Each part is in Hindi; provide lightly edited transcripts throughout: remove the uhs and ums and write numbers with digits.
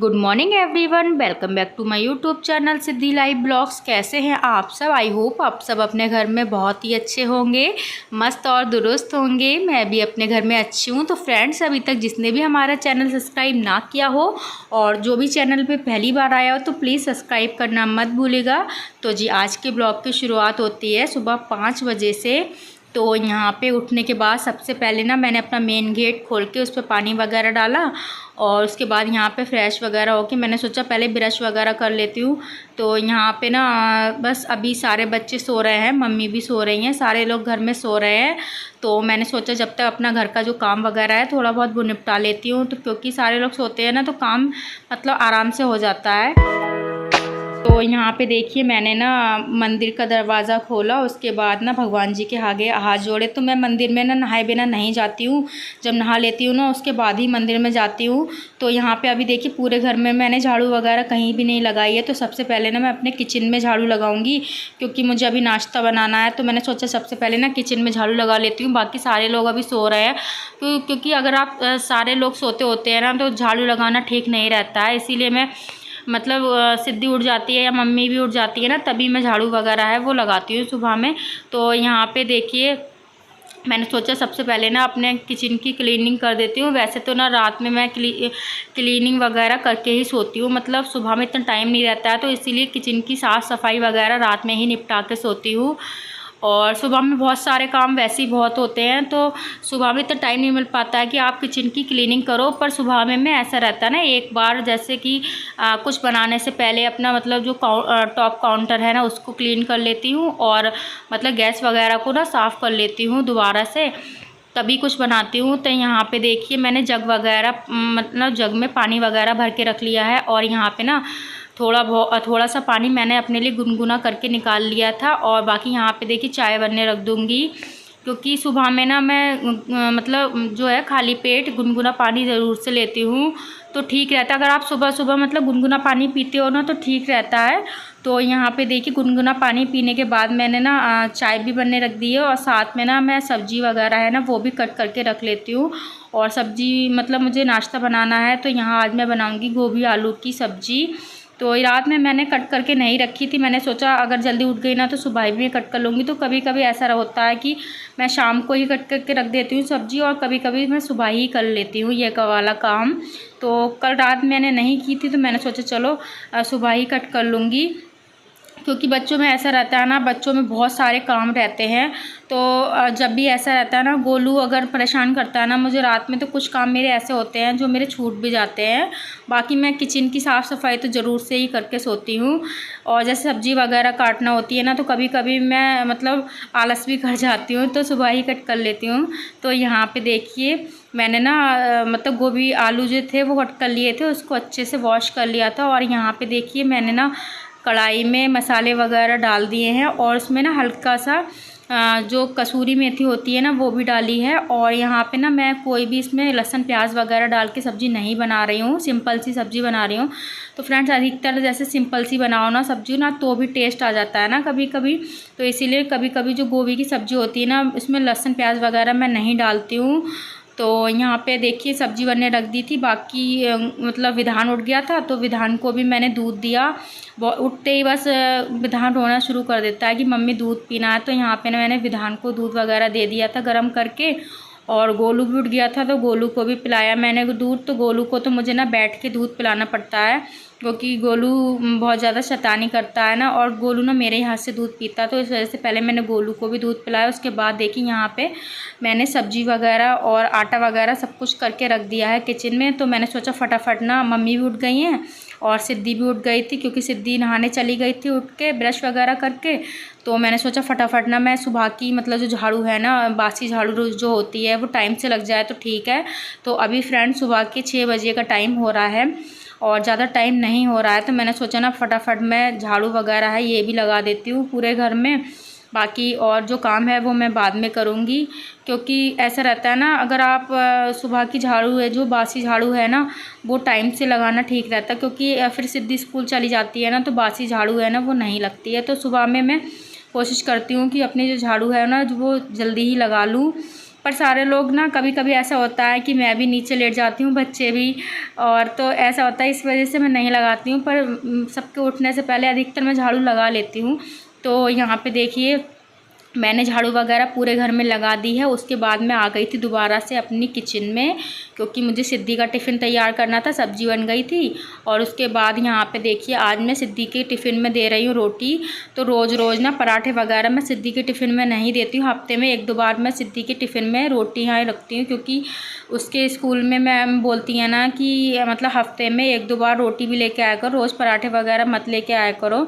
Good morning everyone, welcome back to my YouTube channel Siddhi live blogs. कैसे हैं आप सब? आई होप आप सब अपने घर में बहुत ही अच्छे होंगे, मस्त और दुरुस्त होंगे। मैं भी अपने घर में अच्छी हूँ। तो फ्रेंड्स, अभी तक जिसने भी हमारा चैनल सब्सक्राइब ना किया हो और जो भी चैनल पे पहली बार आया हो तो प्लीज़ सब्सक्राइब करना मत भूलिएगा। तो जी, आज के ब्लॉग की शुरुआत होती है सुबह 5 बजे से। तो यहाँ पे उठने के बाद सबसे पहले ना मैंने अपना मेन गेट खोल के उस पर पानी वगैरह डाला और उसके बाद यहाँ पे फ्रेश वगैरह होके मैंने सोचा पहले ब्रश वगैरह कर लेती हूँ। तो यहाँ पे ना बस अभी सारे बच्चे सो रहे हैं, मम्मी भी सो रही हैं, सारे लोग घर में सो रहे हैं। तो मैंने सोचा जब तक अपना घर का जो काम वगैरह है थोड़ा बहुत वो निपटा लेती हूँ। तो क्योंकि सारे लोग सोते हैं ना तो काम मतलब आराम से हो जाता है। तो यहाँ पे देखिए मैंने ना मंदिर का दरवाज़ा खोला, उसके बाद ना भगवान जी के आगे हाथ जोड़े। तो मैं मंदिर में ना नहाए बिना नहीं जाती हूँ, जब नहा लेती हूँ ना उसके बाद ही मंदिर में जाती हूँ। तो यहाँ पे अभी देखिए पूरे घर में मैंने झाड़ू वगैरह कहीं भी नहीं लगाई है। तो सबसे पहले ना मैं अपने किचन में झाड़ू लगाऊंगी, क्योंकि मुझे अभी नाश्ता बनाना है। तो मैंने सोचा सबसे पहले ना किचन में झाड़ू लगा लेती हूँ। बाकी सारे लोग अभी सो रहे हैं, क्योंकि अगर आप सारे लोग सोते होते हैं ना तो झाड़ू लगाना ठीक नहीं रहता है। इसीलिए मैं मतलब सिद्धि उठ जाती है या मम्मी भी उठ जाती है ना तभी मैं झाड़ू वगैरह है वो लगाती हूँ सुबह में। तो यहाँ पे देखिए मैंने सोचा सबसे पहले ना अपने किचन की क्लीनिंग कर देती हूँ। वैसे तो ना रात में मैं क्लीनिंग वगैरह करके ही सोती हूँ, मतलब सुबह में इतना टाइम नहीं रहता है। तो इसीलिए किचन की साफ़ सफाई वगैरह रात में ही निपटा के सोती हूँ। और सुबह में बहुत सारे काम वैसे ही बहुत होते हैं, तो सुबह में इतना टाइम नहीं मिल पाता है कि आप किचन की क्लीनिंग करो। पर सुबह में मैं ऐसा रहता है ना, एक बार जैसे कि कुछ बनाने से पहले अपना मतलब जो टॉप काउंटर है ना उसको क्लीन कर लेती हूँ और मतलब गैस वगैरह को ना साफ़ कर लेती हूँ दोबारा से, तभी कुछ बनाती हूँ। तो यहाँ पे देखिए मैंने जग वगैरह मतलब जग में पानी वगैरह भर के रख लिया है और यहाँ पे ना थोड़ा सा पानी मैंने अपने लिए गुनगुना करके निकाल लिया था। और बाकी यहाँ पे देखिए चाय बनने रख दूँगी, क्योंकि सुबह में ना मैं मतलब जो है खाली पेट गुनगुना पानी ज़रूर से लेती हूँ, तो ठीक रहता है। अगर आप सुबह सुबह मतलब गुनगुना पानी पीते हो ना तो ठीक रहता है। तो यहाँ पे देखिए गुनगुना पानी पीने के बाद मैंने ना चाय भी बनने रख दी है और साथ में ना मैं सब्ज़ी वगैरह है ना वो भी कट करके रख लेती हूँ। और सब्ज़ी मतलब मुझे नाश्ता बनाना है, तो यहाँ आज मैं बनाऊँगी गोभी आलू की सब्ज़ी। तो रात में मैंने कट करके नहीं रखी थी, मैंने सोचा अगर जल्दी उठ गई ना तो सुबह भी कट कर लूँगी। तो कभी कभी ऐसा होता है कि मैं शाम को ही कट करके रख देती हूँ सब्ज़ी और कभी कभी मैं सुबह ही कर लेती हूँ ये वाला काम। तो कल रात मैंने नहीं की थी तो मैंने सोचा चलो सुबह ही कट कर लूँगी, क्योंकि बच्चों में ऐसा रहता है ना, बच्चों में बहुत सारे काम रहते हैं। तो जब भी ऐसा रहता है ना, गोलू अगर परेशान करता है ना मुझे रात में, तो कुछ काम मेरे ऐसे होते हैं जो मेरे छूट भी जाते हैं। बाकी मैं किचन की साफ़ सफाई तो ज़रूर से ही करके सोती हूँ। और जैसे सब्ज़ी वगैरह काटना होती है ना तो कभी कभी मैं मतलब आलस भी कर जाती हूँ, तो सुबह ही कट कर लेती हूँ। तो यहाँ पर देखिए मैंने ना मतलब गोभी आलू जो थे वो कट कर लिए थे, उसको अच्छे से वॉश कर लिया था। और यहाँ पर देखिए मैंने ना कढ़ाई में मसाले वगैरह डाल दिए हैं और उसमें ना हल्का सा जो कसूरी मेथी होती है ना वो भी डाली है। और यहाँ पे ना मैं कोई भी इसमें लहसुन प्याज वगैरह डाल के सब्ज़ी नहीं बना रही हूँ, सिंपल सी सब्ज़ी बना रही हूँ। तो फ्रेंड्स, अधिकतर जैसे सिंपल सी बनाओ ना सब्ज़ी ना तो भी टेस्ट आ जाता है ना कभी कभी। तो इसीलिए कभी कभी जो गोभी की सब्ज़ी होती है ना इसमें लहसुन प्याज वगैरह मैं नहीं डालती हूँ। तो यहाँ पे देखिए सब्ज़ी बनने रख दी थी। बाकी मतलब विधान उठ गया था तो विधान को भी मैंने दूध दिया। उठते ही बस विधान रोना शुरू कर देता है कि मम्मी दूध पीना है। तो यहाँ पे ना मैंने विधान को दूध वगैरह दे दिया था गर्म करके। और गोलू भी उठ गया था तो गोलू को भी पिलाया मैंने दूध। तो गोलू को तो मुझे ना बैठ के दूध पिलाना पड़ता है, क्योंकि गोलू बहुत ज़्यादा शैतानी करता है ना, और गोलू ना मेरे हाथ से दूध पीता है। तो इस वजह से पहले मैंने गोलू को भी दूध पिलाया। उसके बाद देखिए यहाँ पे मैंने सब्ज़ी वगैरह और आटा वगैरह सब कुछ करके रख दिया है किचन में। तो मैंने सोचा फटाफट ना, मम्मी भी उठ गई हैं और सिद्धि भी उठ गई थी, क्योंकि सिद्धि नहाने चली गई थी उठ के ब्रश वगैरह करके। तो मैंने सोचा फटाफट ना मैं सुबह की मतलब जो झाड़ू है ना, बासी झाड़ू जो होती है वो टाइम से लग जाए तो ठीक है। तो अभी फ्रेंड सुबह के 6 बजे का टाइम हो रहा है और ज़्यादा टाइम नहीं हो रहा है। तो मैंने सोचा ना फटाफट मैं झाड़ू वगैरह है ये भी लगा देती हूँ पूरे घर में। बाकी और जो काम है वो मैं बाद में करूँगी, क्योंकि ऐसा रहता है ना, अगर आप सुबह की झाड़ू है जो बासी झाड़ू है ना वो टाइम से लगाना ठीक रहता है, क्योंकि फिर सिद्धि स्कूल चली जाती है ना तो बासी झाड़ू है ना वो नहीं लगती है। तो सुबह में मैं कोशिश करती हूँ कि अपनी जो झाड़ू है ना जो वो जल्दी ही लगा लूँ। पर सारे लोग ना कभी कभी ऐसा होता है कि मैं भी नीचे लेट जाती हूँ, बच्चे भी, और तो ऐसा होता है, इस वजह से मैं नहीं लगाती हूँ। पर सबके उठने से पहले अधिकतर मैं झाड़ू लगा लेती हूँ। तो यहाँ पे देखिए मैंने झाड़ू वगैरह पूरे घर में लगा दी है। उसके बाद मैं आ गई थी दोबारा से अपनी किचन में, क्योंकि मुझे सिद्धि का टिफ़िन तैयार करना था, सब्ज़ी बन गई थी। और उसके बाद यहाँ पे देखिए आज मैं सिद्धि के टिफ़िन में दे रही हूँ रोटी। तो रोज़ रोज़ ना पराठे वगैरह मैं सिद्धि के टिफ़िन में नहीं देती हूँ, हफ्ते में 1-2 बार मैं सिद्धि के टिफ़िन में रोटियाँ रखती हूँ, क्योंकि उसके स्कूल में मैम बोलती हैं ना कि मतलब हफ्ते में 1-2 बार रोटी भी लेके आया करो, रोज़ पराठे वगैरह मत लेके आया करो।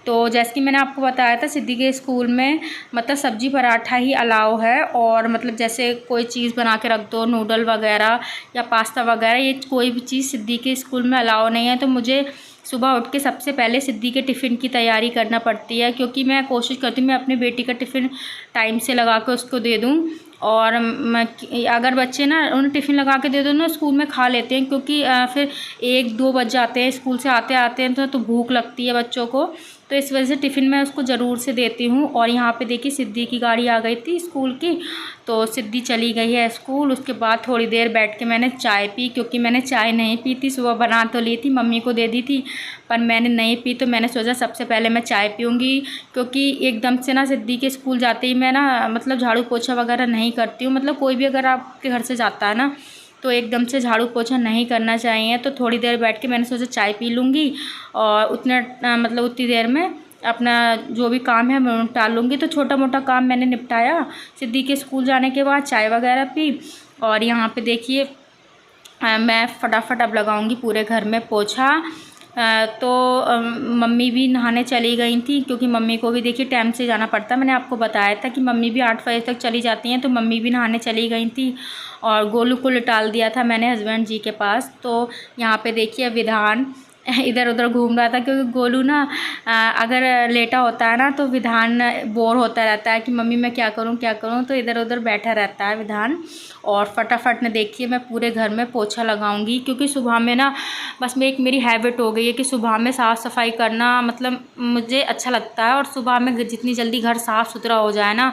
तो जैसे कि मैंने आपको बताया था, सिद्धि के स्कूल में मतलब सब्जी पराठा ही अलाउ है। और मतलब जैसे कोई चीज़ बना के रख दो, नूडल वगैरह या पास्ता वगैरह, ये कोई भी चीज़ सिद्धि के स्कूल में अलाउ नहीं है। तो मुझे सुबह उठ के सबसे पहले सिद्धि के टिफ़िन की तैयारी करना पड़ती है, क्योंकि मैं कोशिश करती हूँ मैं अपनी बेटी का टिफ़िन टाइम से लगा कर उसको दे दूँ। और मैं अगर बच्चे ना उन्हें टिफ़िन लगा के दे दो ना, स्कूल में खा लेते हैं, क्योंकि फिर 1-2 बज जाते हैं स्कूल से आते आते हैं, तो भूख लगती है बच्चों को। तो इस वजह से टिफ़िन मैं उसको ज़रूर से देती हूँ। और यहाँ पे देखिए सिद्धि की गाड़ी आ गई थी स्कूल की, तो सिद्धि चली गई है स्कूल। उसके बाद थोड़ी देर बैठ के मैंने चाय पी, क्योंकि मैंने चाय नहीं पी थी, सुबह बना तो ली थी, मम्मी को दे दी थी, पर मैंने नहीं पी। तो मैंने सोचा सबसे पहले मैं चाय पीऊँगी, क्योंकि एकदम से ना सिद्धि के स्कूल जाते ही मैं ना मतलब झाड़ू पोछा वगैरह नहीं करती हूँ। मतलब कोई भी अगर आपके घर से जाता है ना, तो एकदम से झाड़ू पोछा नहीं करना चाहिए। तो थोड़ी देर बैठ के मैंने सोचा चाय पी लूँगी, और मतलब उतनी देर में अपना जो भी काम है मैं निपटा लूँगी। तो छोटा मोटा काम मैंने निपटाया सिद्धि के स्कूल जाने के बाद, चाय वगैरह पी। और यहाँ पे देखिए मैं फटाफट अब लगाऊंगी पूरे घर में पोछा। तो मम्मी भी नहाने चली गई थी, क्योंकि मम्मी को भी देखिए टाइम से जाना पड़ता है। मैंने आपको बताया था कि मम्मी भी 8 बजे तक चली जाती हैं, तो मम्मी भी नहाने चली गई थी। और गोलू को लिटाल दिया था मैंने हस्बैंड जी के पास। तो यहाँ पे देखिए विधान इधर उधर घूम रहा था, क्योंकि गोलू ना अगर लेटा होता है ना, तो विधान बोर होता रहता है कि मम्मी मैं क्या करूं क्या करूं, तो इधर उधर बैठा रहता है विधान। और फटाफट ने देखिए मैं पूरे घर में पोछा लगाऊंगी, क्योंकि सुबह में ना बस मेरी हैबिट हो गई है कि सुबह में साफ़ सफाई करना मतलब मुझे अच्छा लगता है। और सुबह में जितनी जल्दी घर साफ़ सुथरा हो जाए ना,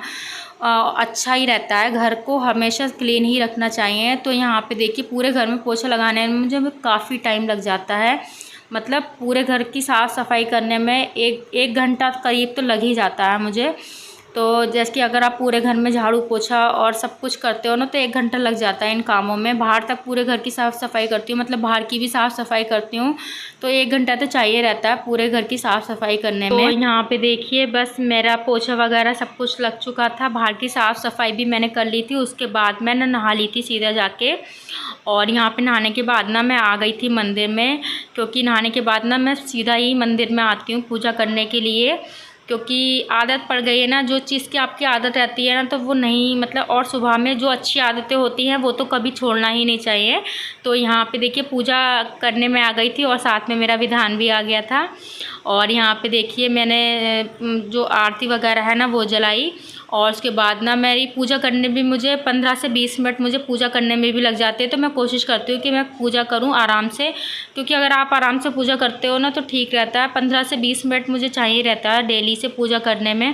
अच्छा ही रहता है। घर को हमेशा क्लीन ही रखना चाहिए। तो यहाँ पे देखिए पूरे घर में पोछा लगाने में मुझे काफ़ी टाइम लग जाता है। मतलब पूरे घर की साफ़ सफाई करने में एक घंटा करीब तो लग ही जाता है मुझे। तो जैसे कि अगर आप पूरे घर में झाड़ू पोछा और सब कुछ करते हो ना, तो 1 घंटा लग जाता है इन कामों में। बाहर तक पूरे घर की साफ़ सफाई करती हूँ, मतलब बाहर की भी साफ़ सफाई करती हूँ, तो 1 घंटा तो चाहिए रहता है पूरे घर की साफ़ सफाई करने में। तो यहाँ पे देखिए बस मेरा पोछा वगैरह सब कुछ लग चुका था, बाहर की साफ़ सफाई भी मैंने कर ली थी। उसके बाद मैं नहा ली थी सीधा जाके। और यहाँ पे नहाने के बाद ना मैं आ गई थी मंदिर में, क्योंकि नहाने के बाद ना मैं सीधा ही मंदिर में आती हूँ पूजा करने के लिए, क्योंकि आदत पड़ गई है ना। जो चीज़ की आपकी आदत रहती है ना, तो वो नहीं मतलब, और सुबह में जो अच्छी आदतें होती हैं वो तो कभी छोड़ना ही नहीं चाहिए। तो यहाँ पे देखिए पूजा करने में आ गई थी, और साथ में मेरा विधान भी आ गया था। और यहाँ पे देखिए मैंने जो आरती वगैरह है ना वो जलाई। और उसके बाद ना मेरी पूजा करने भी मुझे 15 से 20 मिनट मुझे पूजा करने में भी लग जाते हैं। तो मैं कोशिश करती हूँ कि मैं पूजा करूँ आराम से, क्योंकि अगर आप आराम से पूजा करते हो ना तो ठीक रहता है। 15 से 20 मिनट मुझे चाहिए रहता है डेली से पूजा करने में।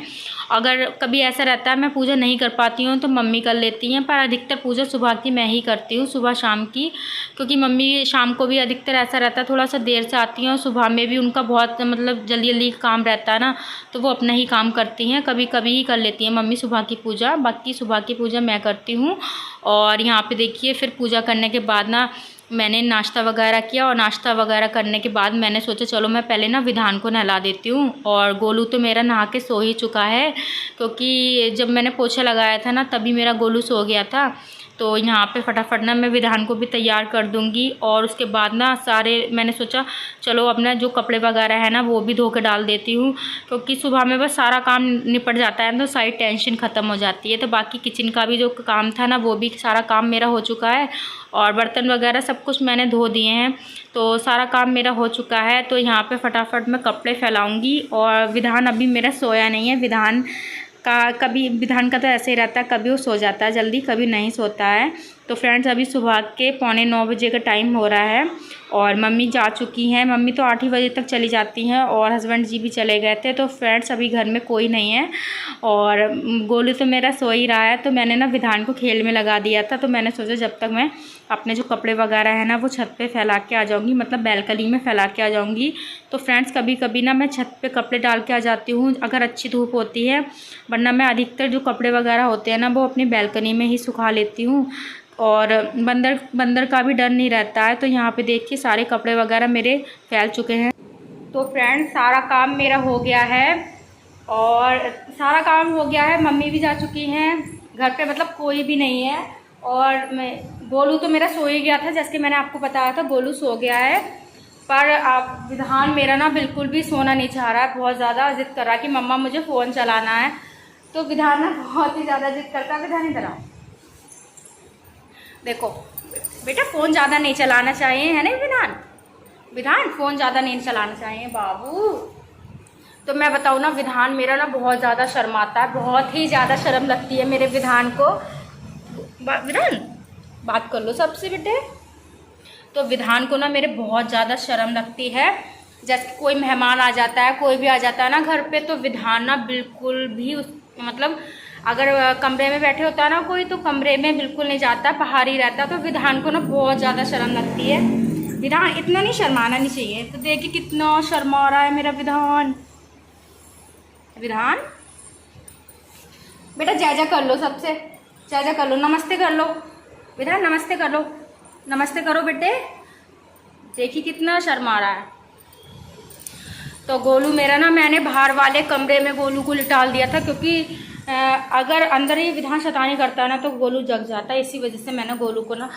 अगर कभी ऐसा रहता है मैं पूजा नहीं कर पाती हूँ तो मम्मी कर लेती हैं, पर अधिकतर पूजा सुबह की मैं ही करती हूँ, सुबह शाम की। क्योंकि मम्मी शाम को भी अधिकतर ऐसा रहता है थोड़ा सा देर से आती हैं, और सुबह में भी उनका बहुत मतलब जल्दी जल्दी काम रहता है ना, तो वो अपना ही काम करती हैं। कभी कभी ही कर लेती हैं मम्मी सुबह की पूजा, बाकी सुबह की पूजा मैं करती हूँ। और यहाँ पे देखिए फिर पूजा करने के बाद ना मैंने नाश्ता वगैरह किया, और नाश्ता वगैरह करने के बाद मैंने सोचा चलो मैं पहले ना विधान को नहला देती हूँ। और गोलू तो मेरा नहा के सो ही चुका है, क्योंकि जब मैंने पोछा लगाया था ना तभी मेरा गोलू सो गया था। तो यहाँ पे फटाफट ना मैं विधान को भी तैयार कर दूँगी। और उसके बाद ना सारे मैंने सोचा चलो अपना जो कपड़े वगैरह है ना वो भी धो के डाल देती हूँ, क्योंकि सुबह में बस सारा काम निपट जाता है तो सारी टेंशन ख़त्म हो जाती है। तो बाकी किचन का भी जो काम था ना वो भी सारा काम मेरा हो चुका है, और बर्तन वगैरह सब कुछ मैंने धो दिए हैं, तो सारा काम मेरा हो चुका है। तो यहाँ पे फटाफट मैं कपड़े फैलाऊँगी। और विधान अभी मेरा सोया नहीं है। विधान का तो ऐसे ही रहता है, कभी वो सो जाता है जल्दी, कभी नहीं सोता है। तो फ्रेंड्स अभी सुबह के 8:45 बजे का टाइम हो रहा है और मम्मी जा चुकी हैं। मम्मी तो 8 ही बजे तक चली जाती हैं और हस्बैंड जी भी चले गए थे। तो फ्रेंड्स अभी घर में कोई नहीं है और गोलू तो मेरा सो ही रहा है। तो मैंने ना विधान को खेल में लगा दिया था। तो मैंने सोचा जब तक मैं अपने जो कपड़े वगैरह हैं ना वो छत पे फैला के आ जाऊँगी, मतलब बैल्कनी में फैला के आ जाऊँगी। तो फ्रेंड्स कभी कभी ना मैं छत पे कपड़े डाल के आ जाती हूँ अगर अच्छी धूप होती है, वरना मैं अधिकतर जो कपड़े वगैरह होते हैं ना वो अपनी बैल्कनी में ही सुखा लेती हूँ और बंदर का भी डर नहीं रहता है। तो यहाँ पे देखिए सारे कपड़े वगैरह मेरे फैल चुके हैं। तो फ्रेंड्स सारा काम मेरा हो गया है और सारा काम हो गया है। मम्मी भी जा चुकी हैं घर पे, मतलब कोई भी नहीं है। और मैं गोलू तो मेरा सो ही गया था, जैसे कि मैंने आपको बताया था गोलू सो गया है। पर आप विधान मेरा ना बिल्कुल भी सोना नहीं चाह रहा है, बहुत ज़्यादा जिद कर रहा है कि मम्मा मुझे फ़ोन चलाना है। तो विधान ना बहुत ही ज़्यादा जिद करता है। विधान इधर आओ, देखो बेटा फ़ोन ज़्यादा नहीं चलाना चाहिए, है ना विधान? विधान फ़ोन ज़्यादा नहीं चलाना चाहिए बाबू। तो मैं बताऊँ ना विधान मेरा ना बहुत ज़्यादा शर्माता है, बहुत ही ज़्यादा शर्म लगती है मेरे विधान को। विधान बात कर लो सबसे बेटे। तो विधान को ना मेरे बहुत ज़्यादा शर्म लगती है। जैसे कोई मेहमान आ जाता है, कोई भी आ जाता है ना घर पे, तो विधान ना बिल्कुल भी उस मतलब अगर कमरे में बैठे होता है ना कोई, तो कमरे में बिल्कुल नहीं जाता, बाहर ही रहता। तो विधान को ना बहुत ज़्यादा शर्म लगती है। विधान इतना नहीं शर्माना नहीं चाहिए। तो देखिए कितना शर्मा रहा है मेरा विधान। विधान बेटा जय जय कर लो, सबसे जय जय कर लो, नमस्ते कर लो। विधान नमस्ते कर लो, नमस्ते करो बेटे। देखिए कितना शर्मा रहा है। तो गोलू मेरा ना मैंने बाहर वाले कमरे में गोलू को लिटाल दिया था, क्योंकि अगर अंदर ही विधान शैतानी करता है ना तो गोलू जग जाता है। इसी वजह से मैंने गोलू को ना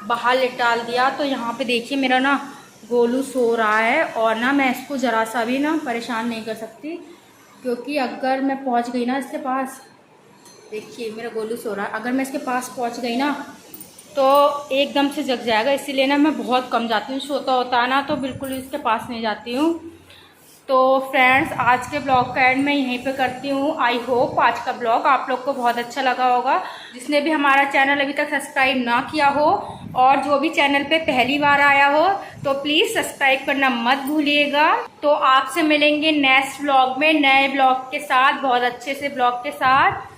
बाहर लिटाल दिया। तो यहाँ पे देखिए मेरा ना गोलू सो रहा है और ना मैं इसको ज़रा सा भी ना परेशान नहीं कर सकती, क्योंकि अगर मैं पहुँच गई ना इसके पास, देखिए मेरा गोलू सो रहा है, अगर मैं इसके पास पहुँच गई ना तो एकदम से जग जाएगा। इसीलिए ना मैं बहुत कम जाती हूँ, सोता होता है ना तो बिल्कुल इसके पास नहीं जाती हूँ। तो फ्रेंड्स आज के ब्लॉग का एंड मैं यहीं पे करती हूँ। आई होप आज का ब्लॉग आप लोग को बहुत अच्छा लगा होगा। जिसने भी हमारा चैनल अभी तक सब्सक्राइब ना किया हो और जो भी चैनल पे पहली बार आया हो तो प्लीज़ सब्सक्राइब करना मत भूलिएगा। तो आपसे मिलेंगे नेक्स्ट ब्लॉग में नए ब्लॉग के साथ, बहुत अच्छे से ब्लॉग के साथ।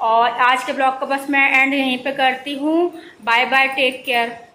और आज के ब्लॉग को बस मैं एंड यहीं पे करती हूँ। Bye bye, take care.